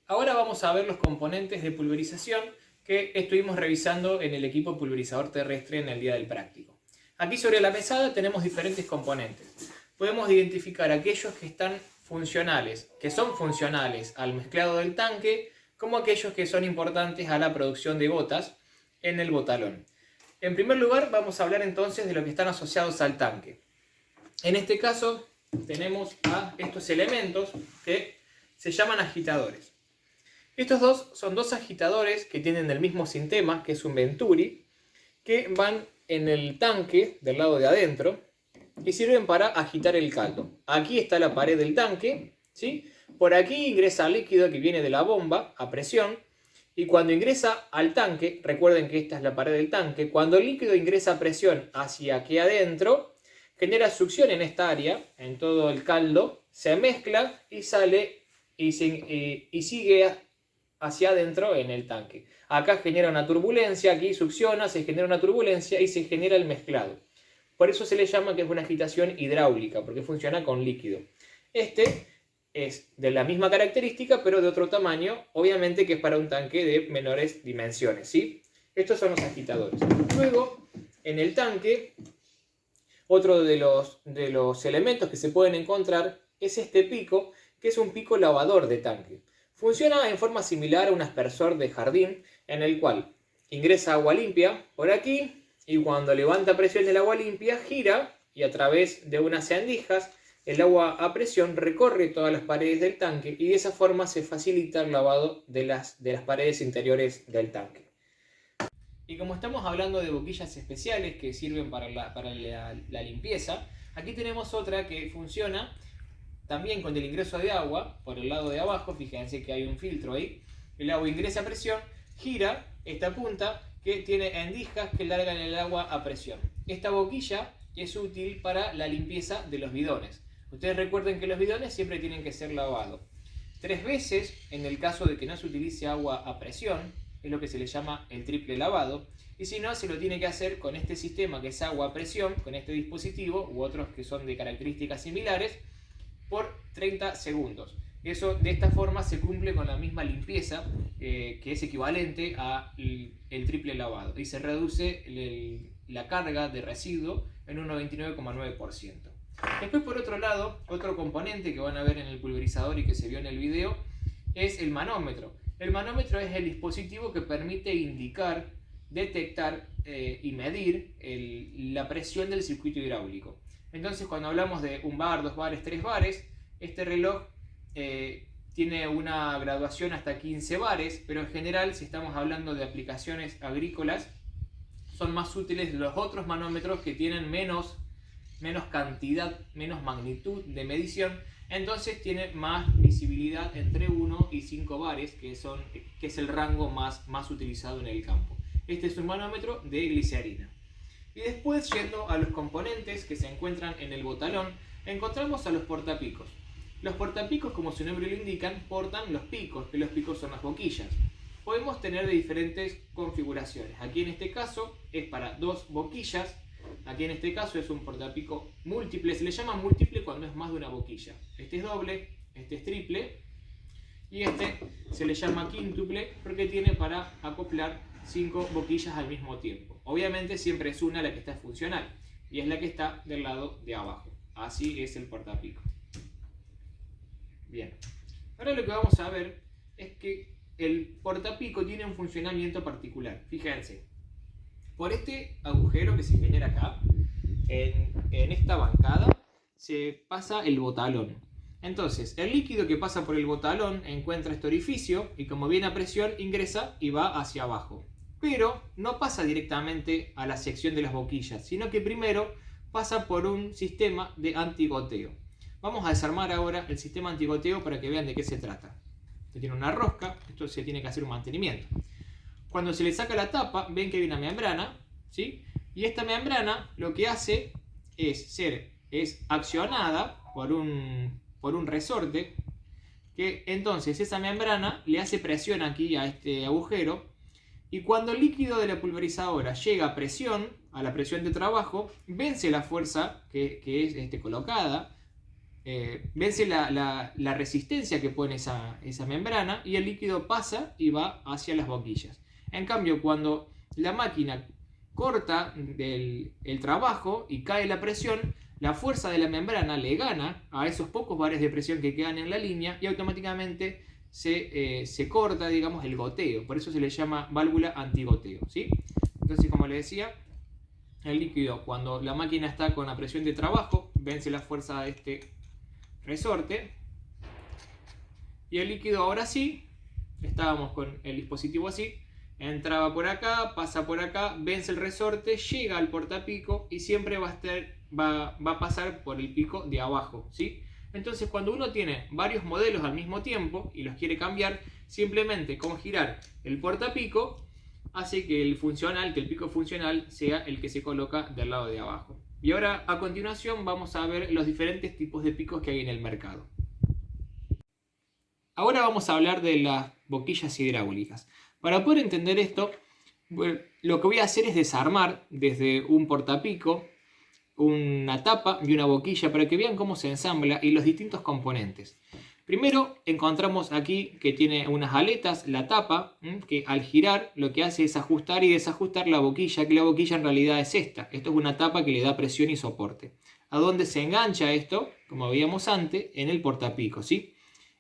Ahora vamos a ver los componentes de pulverización que estuvimos revisando en el equipo pulverizador terrestre en el día del práctico. Aquí sobre la mesada tenemos diferentes componentes. Podemos identificar aquellos que están funcionales, que son funcionales al mezclado del tanque, como aquellos que son importantes a la producción de gotas en el botalón. En primer lugar, vamos a hablar entonces de los que están asociados al tanque. En este caso, tenemos a estos elementos que se llaman agitadores. Estos dos son dos agitadores que tienen el mismo sistema, que es un Venturi, que van en el tanque del lado de adentro y sirven para agitar el caldo. Aquí está la pared del tanque, ¿sí? Por aquí ingresa el líquido que viene de la bomba a presión y cuando ingresa al tanque, recuerden que esta es la pared del tanque, cuando el líquido ingresa a presión hacia aquí adentro, genera succión en esta área, en todo el caldo, se mezcla y sale y sigue hacia adentro en el tanque. Acá genera una turbulencia, aquí succiona, se genera una turbulencia y se genera el mezclado. Por eso se le llama que es una agitación hidráulica, porque funciona con líquido. Este es de la misma característica, pero de otro tamaño, obviamente que es para un tanque de menores dimensiones, ¿sí? Estos son los agitadores. Luego, en el tanque, otro de los elementos que se pueden encontrar es este pico, que es un pico lavador de tanque. Funciona en forma similar a un aspersor de jardín, en el cual ingresa agua limpia por aquí y cuando levanta presión el agua limpia gira y a través de unas rendijas el agua a presión recorre todas las paredes del tanque y de esa forma se facilita el lavado de las paredes interiores del tanque. Y como estamos hablando de boquillas especiales que sirven para la limpieza, aquí tenemos otra que funciona también con el ingreso de agua por el lado de abajo. Fíjense que hay un filtro ahí. El agua ingresa a presión, gira esta punta que tiene endijas que largan el agua a presión. Esta boquilla es útil para la limpieza de los bidones. Ustedes recuerden que los bidones siempre tienen que ser lavados 3 veces en el caso de que no se utilice agua a presión, es lo que se le llama el triple lavado, y si no, se lo tiene que hacer con este sistema que es agua a presión, con este dispositivo u otros que son de características similares, por 30 segundos. De esta forma se cumple con la misma limpieza que es equivalente al triple lavado y se reduce la carga de residuo en un 99,9%. Después, por otro lado, otro componente que van a ver en el pulverizador y que se vio en el video es el manómetro. El manómetro es el dispositivo que permite indicar, detectar y medir la presión del circuito hidráulico. Entonces, cuando hablamos de 1 bar, 2 bares, 3 bares, este reloj tiene una graduación hasta 15 bares, pero en general, si estamos hablando de aplicaciones agrícolas, son más útiles los otros manómetros que tienen menos cantidad, menos magnitud de medición, entonces tiene más visibilidad entre 1 y 5 bares, que es el rango más utilizado en el campo. Este es un manómetro de glicerina. Y después, yendo a los componentes que se encuentran en el botalón, encontramos a los portapicos. Los portapicos, como su nombre lo indican, portan los picos, que los picos son las boquillas. Podemos tener de diferentes configuraciones. Aquí en este caso es para 2 boquillas. Aquí en este caso es un portapico múltiple. Se le llama múltiple cuando es más de una boquilla. Este es doble, este es triple. Y este se le llama quíntuple porque tiene para acoplar 5 boquillas al mismo tiempo. Obviamente siempre es una la que está funcional y es la que está del lado de abajo. Así es el portapico. Bien, ahora lo que vamos a ver es que el portapico tiene un funcionamiento particular. Fíjense, por este agujero que se genera acá, en esta bancada, se pasa el botalón. Entonces, el líquido que pasa por el botalón encuentra este orificio y como viene a presión ingresa y va hacia abajo. Pero no pasa directamente a la sección de las boquillas, sino que primero pasa por un sistema de antigoteo. Vamos a desarmar ahora el sistema antigoteo para que vean de qué se trata. Esto tiene una rosca, esto se tiene que hacer un mantenimiento. Cuando se le saca la tapa, ven que hay una membrana, ¿sí? Y esta membrana lo que hace es accionada por un resorte, que entonces esa membrana le hace presión aquí a este agujero, y cuando el líquido de la pulverizadora llega a la presión de trabajo, vence la fuerza que es colocada vence la resistencia que pone esa membrana y el líquido pasa y va hacia las boquillas. En cambio, cuando la máquina corta el trabajo y cae la presión, la fuerza de la membrana le gana a esos pocos bares de presión que quedan en la línea y automáticamente se corta, digamos, el goteo. Por eso se le llama válvula antigoteo, ¿sí? Entonces, como les decía, el líquido, cuando la máquina está con la presión de trabajo, vence la fuerza de este resorte. Y el líquido ahora sí, estábamos con el dispositivo así, entraba por acá, pasa por acá, vence el resorte, llega al portapico y siempre va a pasar por el pico de abajo, ¿sí? Entonces, cuando uno tiene varios modelos al mismo tiempo y los quiere cambiar, simplemente con girar el portapico hace que el pico funcional sea el que se coloca del lado de abajo. Y ahora, a continuación, vamos a ver los diferentes tipos de picos que hay en el mercado. Ahora vamos a hablar de las boquillas hidráulicas. Para poder entender esto, lo que voy a hacer es desarmar desde un portapico, una tapa y una boquilla para que vean cómo se ensambla y los distintos componentes. Primero encontramos aquí que tiene unas aletas, la tapa, que al girar lo que hace es ajustar y desajustar la boquilla, que la boquilla en realidad es esta. Esto es una tapa que le da presión y soporte. ¿A dónde se engancha esto? Como veíamos antes, en el portapico, ¿sí?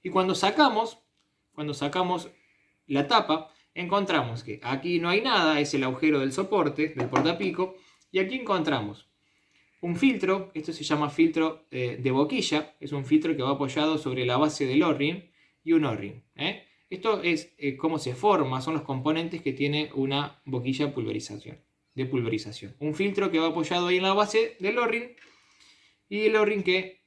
Y cuando sacamos la tapa, encontramos que aquí no hay nada, es el agujero del soporte, del portapico, y aquí encontramos un filtro. Esto se llama filtro de boquilla, es un filtro que va apoyado sobre la base del O-ring y un O-ring. Esto es cómo se forma, son los componentes que tiene una boquilla de pulverización. Un filtro que va apoyado ahí en la base del O-ring y el O-ring que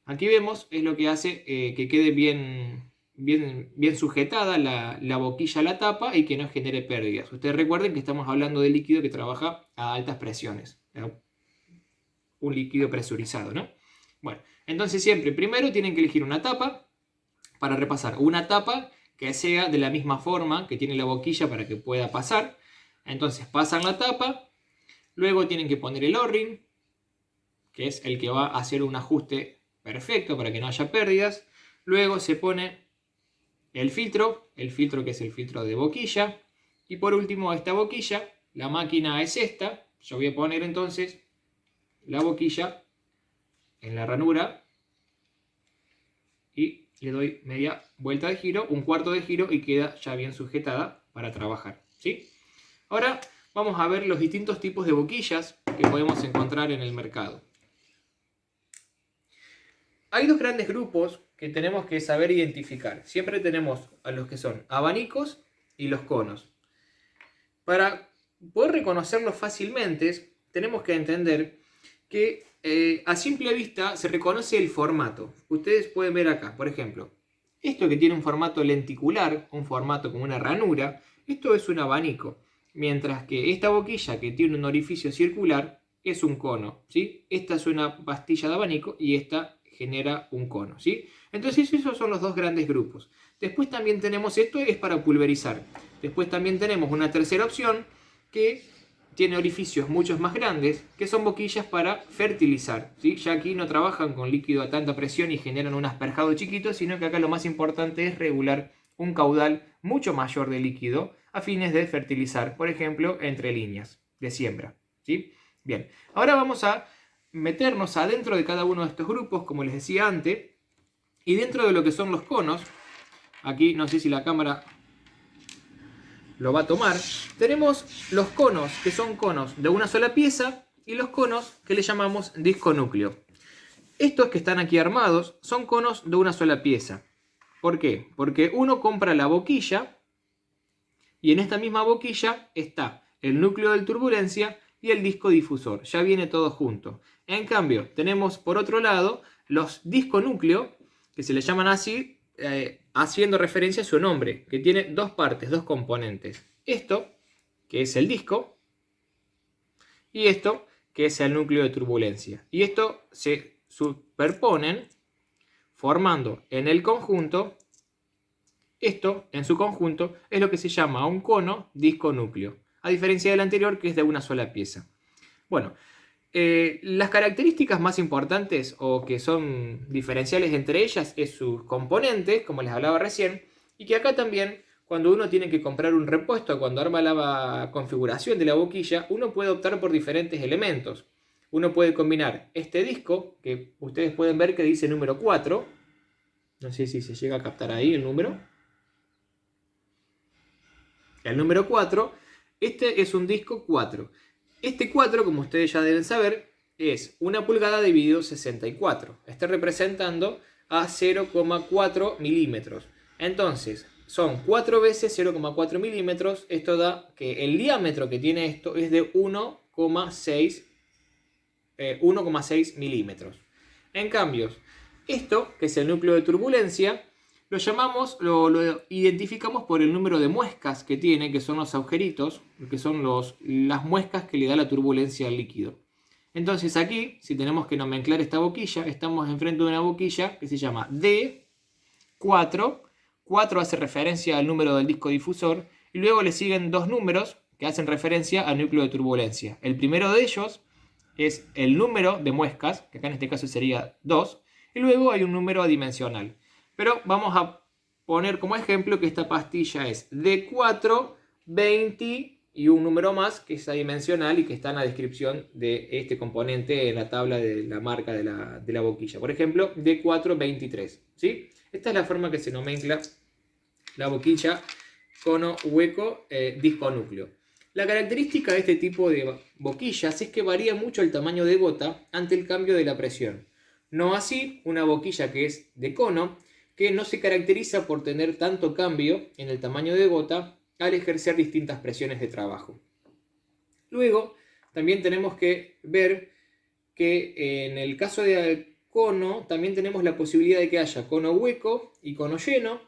aquí vemos es lo que hace que quede bien sujetada la boquilla a la tapa y que no genere pérdidas. Ustedes recuerden que estamos hablando de líquido que trabaja a altas presiones, un líquido presurizado, ¿no? Bueno, entonces siempre primero tienen que elegir una tapa para repasar, una tapa que sea de la misma forma que tiene la boquilla para que pueda pasar. Entonces pasan la tapa, luego tienen que poner el O-ring, que es el que va a hacer un ajuste perfecto para que no haya pérdidas. Luego se pone el filtro que es el filtro de boquilla, y por último esta boquilla. La máquina es esta, yo voy a poner entonces la boquilla en la ranura y le doy media vuelta de giro, un cuarto de giro y queda ya bien sujetada para trabajar, ¿sí? Ahora vamos a ver los distintos tipos de boquillas que podemos encontrar en el mercado. Hay dos grandes grupos que tenemos que saber identificar. Siempre tenemos a los que son abanicos y los conos. Para poder reconocerlos fácilmente, tenemos que entender que a simple vista se reconoce el formato. Ustedes pueden ver acá, por ejemplo, esto que tiene un formato lenticular, un formato como una ranura, esto es un abanico. Mientras que esta boquilla que tiene un orificio circular es un cono, ¿sí? Esta es una pastilla de abanico y esta genera un cono, ¿sí? Entonces esos son los dos grandes grupos. Después también tenemos, esto es para pulverizar. Después también tenemos una tercera opción que tiene orificios mucho más grandes, que son boquillas para fertilizar, ¿sí? Ya aquí no trabajan con líquido a tanta presión y generan un asperjado chiquito, sino que acá lo más importante es regular un caudal mucho mayor de líquido a fines de fertilizar, por ejemplo, entre líneas de siembra, ¿sí? Bien, ahora vamos a meternos adentro de cada uno de estos grupos, como les decía antes, y dentro de lo que son los conos, aquí no sé si la cámara lo va a tomar, tenemos los conos, que son conos de una sola pieza, y los conos que le llamamos disco núcleo. Estos que están aquí armados son conos de una sola pieza. ¿Por qué? Porque uno compra la boquilla, y en esta misma boquilla está el núcleo de turbulencia y el disco difusor. Ya viene todo junto. En cambio, tenemos por otro lado los disco núcleo, que se le llaman así, haciendo referencia a su nombre, que tiene dos partes, dos componentes. Esto, que es el disco, y esto, que es el núcleo de turbulencia. Y esto se superponen formando en el conjunto, esto en su conjunto es lo que se llama un cono disco núcleo, a diferencia del anterior que es de una sola pieza. Bueno, Las características más importantes o que son diferenciales entre ellas es sus componentes, como les hablaba recién, y que acá también cuando uno tiene que comprar un repuesto, cuando arma la configuración de la boquilla, uno puede optar por diferentes elementos. Uno puede combinar este disco, que ustedes pueden ver que dice número 4, no sé si se llega a captar ahí el número. El número 4, este es un disco 4. Este 4, como ustedes ya deben saber, es 1 pulgada dividido 64. Está representando a 0,4 milímetros. Entonces, son 4 veces 0,4 milímetros. Esto da que el diámetro que tiene esto es de 1,6 milímetros. En cambio, esto, que es el núcleo de turbulencia, lo identificamos por el número de muescas que tiene, que son los agujeritos, que son las muescas que le da la turbulencia al líquido. Entonces aquí, si tenemos que nomenclar esta boquilla, estamos enfrente de una boquilla que se llama D4. 4 hace referencia al número del disco difusor y luego le siguen dos números que hacen referencia al núcleo de turbulencia. El primero de ellos es el número de muescas, que acá en este caso sería 2, y luego hay un número adimensional. Pero vamos a poner como ejemplo que esta pastilla es D4, 20 y un número más que es adimensional y que está en la descripción de este componente en la tabla de la marca de la boquilla. Por ejemplo, D4, 23. ¿Sí? Esta es la forma que se nomencla la boquilla cono hueco disco núcleo. La característica de este tipo de boquillas es que varía mucho el tamaño de gota ante el cambio de la presión. No así una boquilla que es de cono, que no se caracteriza por tener tanto cambio en el tamaño de gota al ejercer distintas presiones de trabajo. Luego, también tenemos que ver que en el caso de cono, también tenemos la posibilidad de que haya cono hueco y cono lleno,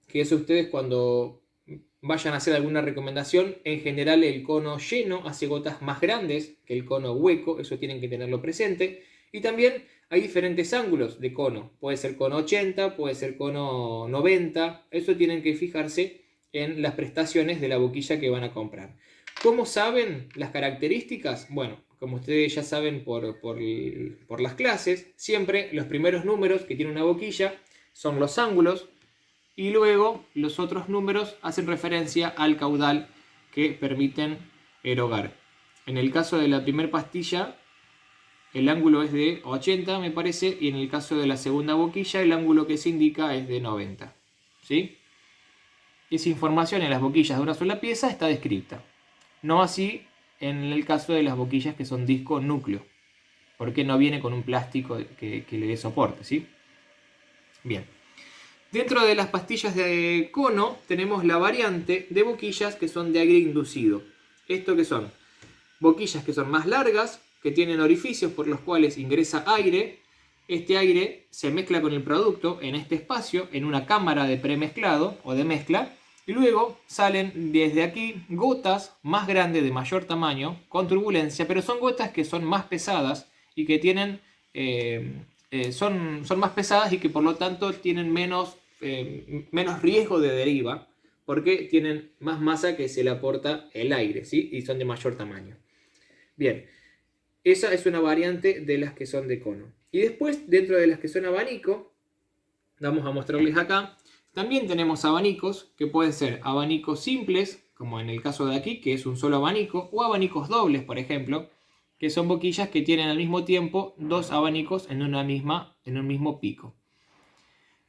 que eso ustedes cuando vayan a hacer alguna recomendación, en general el cono lleno hace gotas más grandes que el cono hueco, eso tienen que tenerlo presente. Y también hay diferentes ángulos de cono, puede ser cono 80, puede ser cono 90, eso tienen que fijarse en las prestaciones de la boquilla que van a comprar. ¿Cómo saben las características? Bueno, como ustedes ya saben por las clases, siempre los primeros números que tiene una boquilla son los ángulos y luego los otros números hacen referencia al caudal que permiten erogar. En el caso de la primera pastilla, el ángulo es de 80, me parece, y en el caso de la segunda boquilla, el ángulo que se indica es de 90. ¿Sí? Esa información en las boquillas de una sola pieza está descrita. No así en el caso de las boquillas que son disco núcleo, porque no viene con un plástico que le dé soporte. ¿Sí? Bien. Dentro de las pastillas de cono tenemos la variante de boquillas que son de aire inducido. ¿Esto qué son? Boquillas que son más largas, que tienen orificios por los cuales ingresa aire. Este aire se mezcla con el producto en este espacio, en una cámara de premezclado o de mezcla, y luego salen desde aquí gotas más grandes de mayor tamaño, con turbulencia, pero son gotas que son más pesadas y que tienen, son más pesadas y que por lo tanto tienen menos riesgo de deriva, porque tienen más masa que se le aporta el aire, ¿sí? Y son de mayor tamaño. Bien. Esa es una variante de las que son de cono. Y después, dentro de las que son abanico, vamos a mostrarles acá, también tenemos abanicos que pueden ser abanicos simples, como en el caso de aquí, que es un solo abanico, o abanicos dobles, por ejemplo, que son boquillas que tienen al mismo tiempo dos abanicos en un mismo pico.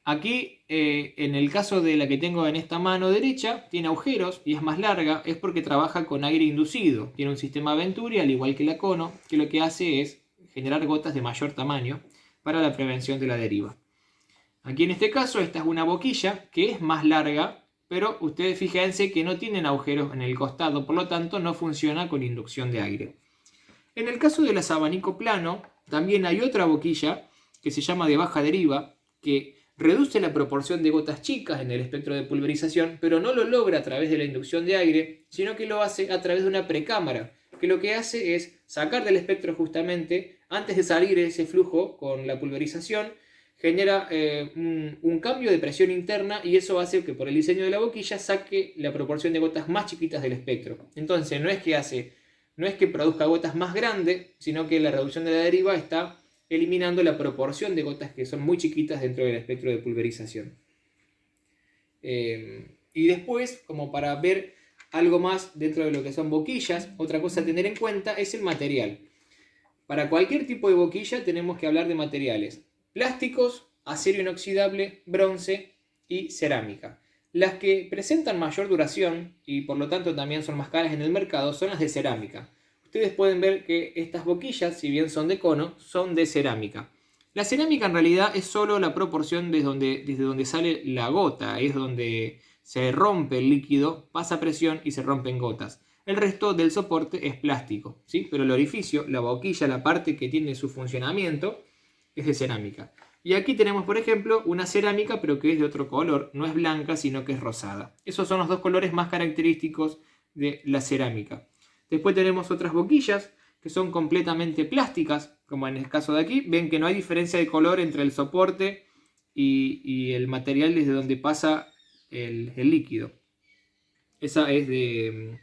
Aquí, en el caso de la que tengo en esta mano derecha, tiene agujeros y es más larga, es porque trabaja con aire inducido. Tiene un sistema Venturi, al igual que la cono, que lo que hace es generar gotas de mayor tamaño para la prevención de la deriva. Aquí en este caso, esta es una boquilla que es más larga, pero ustedes fíjense que no tienen agujeros en el costado, por lo tanto no funciona con inducción de aire. En el caso del abanico plano, también hay otra boquilla que se llama de baja deriva, que reduce la proporción de gotas chicas en el espectro de pulverización, pero no lo logra a través de la inducción de aire, sino que lo hace a través de una precámara, que lo que hace es sacar del espectro justamente, antes de salir ese flujo con la pulverización, genera un cambio de presión interna y eso hace que por el diseño de la boquilla saque la proporción de gotas más chiquitas del espectro. Entonces no es que hace no es que produzca gotas más grandes, sino que la reducción de la deriva está eliminando la proporción de gotas que son muy chiquitas dentro del espectro de pulverización. Y después, como para ver algo más dentro de lo que son boquillas, otra cosa a tener en cuenta es el material. Para cualquier tipo de boquilla tenemos que hablar de materiales: plásticos, acero inoxidable, bronce y cerámica. Las que presentan mayor duración y por lo tanto también son más caras en el mercado son las de cerámica. Ustedes pueden ver que estas boquillas, si bien son de cono, son de cerámica. La cerámica en realidad es solo la proporción desde donde sale la gota, es donde se rompe el líquido, pasa presión y se rompen gotas. El resto del soporte es plástico, ¿sí? Pero el orificio, la boquilla, la parte que tiene su funcionamiento, es de cerámica. Y aquí tenemos, por ejemplo, una cerámica, pero que es de otro color, no es blanca, sino que es rosada. Esos son los dos colores más característicos de la cerámica. Después tenemos otras boquillas que son completamente plásticas, como en el caso de aquí. Ven que no hay diferencia de color entre el soporte y el material desde donde pasa el líquido. Esa es de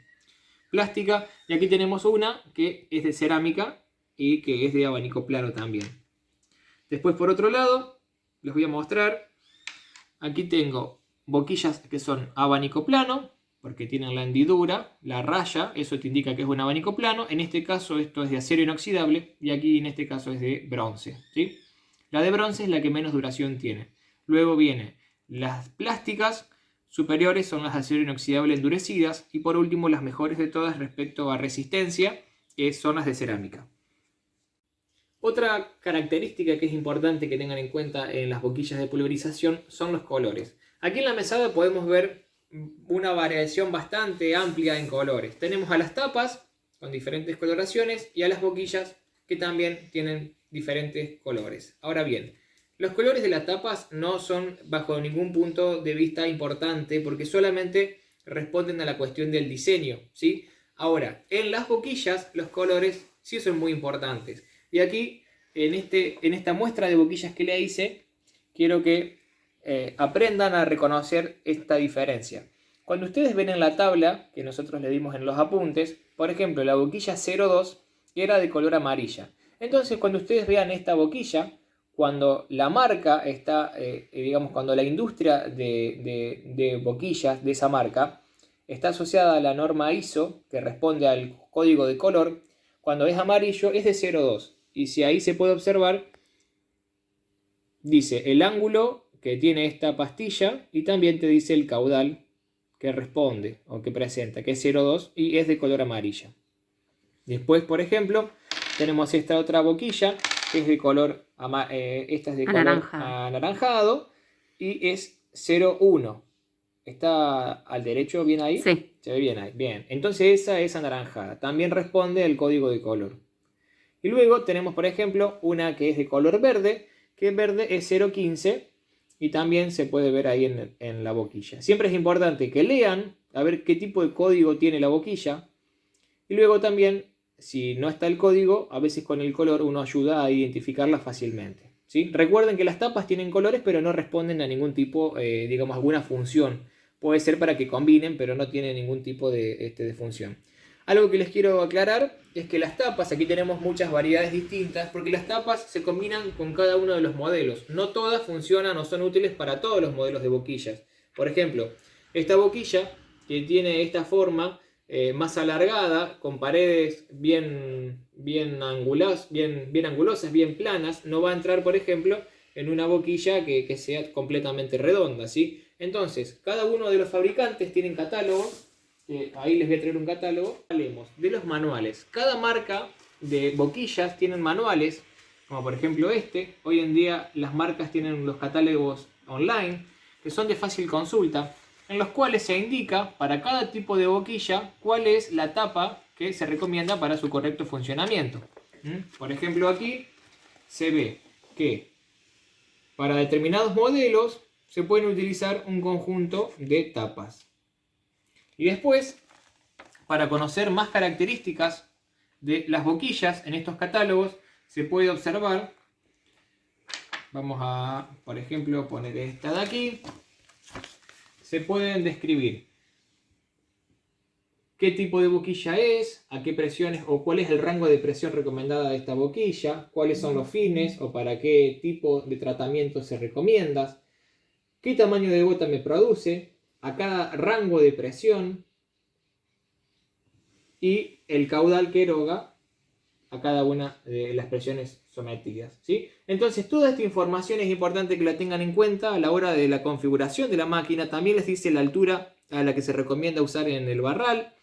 plástica. Y aquí tenemos una que es de cerámica y que es de abanico plano también. Después, por otro lado, les voy a mostrar. Aquí tengo boquillas que son abanico plano, porque tienen la hendidura, la raya, eso te indica que es un abanico plano. En este caso esto es de acero inoxidable y aquí en este caso es de bronce, ¿sí? La de bronce es la que menos duración tiene. Luego vienen las plásticas superiores, son las de acero inoxidable endurecidas, y por último las mejores de todas respecto a resistencia, que son las de cerámica. Otra característica que es importante que tengan en cuenta en las boquillas de pulverización son los colores. Aquí en la mesada podemos ver una variación bastante amplia en colores. Tenemos a las tapas con diferentes coloraciones y a las boquillas que también tienen diferentes colores. Ahora bien, los colores de las tapas no son bajo ningún punto de vista importante porque solamente responden a la cuestión del diseño, ¿sí? Ahora, en las boquillas los colores sí son muy importantes. Y aquí, en esta muestra de boquillas que le hice, quiero que aprendan a reconocer esta diferencia. Cuando ustedes ven en la tabla que nosotros le dimos en los apuntes, por ejemplo, la boquilla 02 era de color amarilla. Entonces, cuando ustedes vean esta boquilla, cuando la marca está, digamos, cuando la industria de boquillas de esa marca está asociada a la norma ISO, que responde al código de color, cuando es amarillo es de 0,2. Y si ahí se puede observar, dice el ángulo que tiene esta pastilla y también te dice el caudal que responde o que presenta, que es 0,2 y es de color amarilla. Después, por ejemplo, tenemos esta otra boquilla que es de color, esta es de color anaranjado y es 0,1. ¿Está al derecho bien ahí? Sí. Se ve bien ahí. Bien. Entonces esa es anaranjada. También responde al código de color. Y luego tenemos, por ejemplo, una que es de color verde, que verde es 0,15 y también se puede ver ahí en la boquilla. Siempre es importante que lean a ver qué tipo de código tiene la boquilla. Y luego también, si no está el código, a veces con el color uno ayuda a identificarla fácilmente, ¿sí? Recuerden que las tapas tienen colores, pero no responden a ningún tipo, digamos, alguna función. Puede ser para que combinen, pero no tiene ningún tipo de función. Algo que les quiero aclarar es que las tapas, aquí tenemos muchas variedades distintas, porque las tapas se combinan con cada uno de los modelos. No todas funcionan o son útiles para todos los modelos de boquillas. Por ejemplo, esta boquilla que tiene esta forma más alargada, con paredes bien angulosas, bien planas, no va a entrar, por ejemplo, en una boquilla que sea completamente redonda, ¿sí? Entonces, cada uno de los fabricantes tienen catálogos. Ahí les voy a traer un catálogo. Hablemos de los manuales. Cada marca de boquillas tienen manuales, como por ejemplo este. Hoy en día las marcas tienen los catálogos online, que son de fácil consulta, en los cuales se indica para cada tipo de boquilla cuál es la tapa que se recomienda para su correcto funcionamiento. Por ejemplo, aquí se ve que para determinados modelos se pueden utilizar un conjunto de tapas. Y después, para conocer más características de las boquillas en estos catálogos, se puede observar. Vamos a, por ejemplo, poner esta de aquí. Se pueden describir qué tipo de boquilla es, a qué presiones o cuál es el rango de presión recomendada de esta boquilla, cuáles son los fines o para qué tipo de tratamiento se recomienda, qué tamaño de gota me produce, a cada rango de presión y el caudal que eroga a cada una de las presiones sometidas, ¿sí? Entonces, toda esta información es importante que la tengan en cuenta a la hora de la configuración de la máquina. También les dice la altura a la que se recomienda usar en el barral,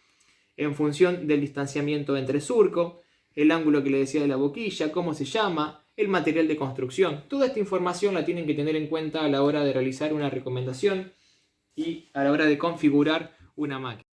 en función del distanciamiento entre surco, el ángulo que le decía de la boquilla, cómo se llama, el material de construcción. Toda esta información la tienen que tener en cuenta a la hora de realizar una recomendación y a la hora de configurar una máquina.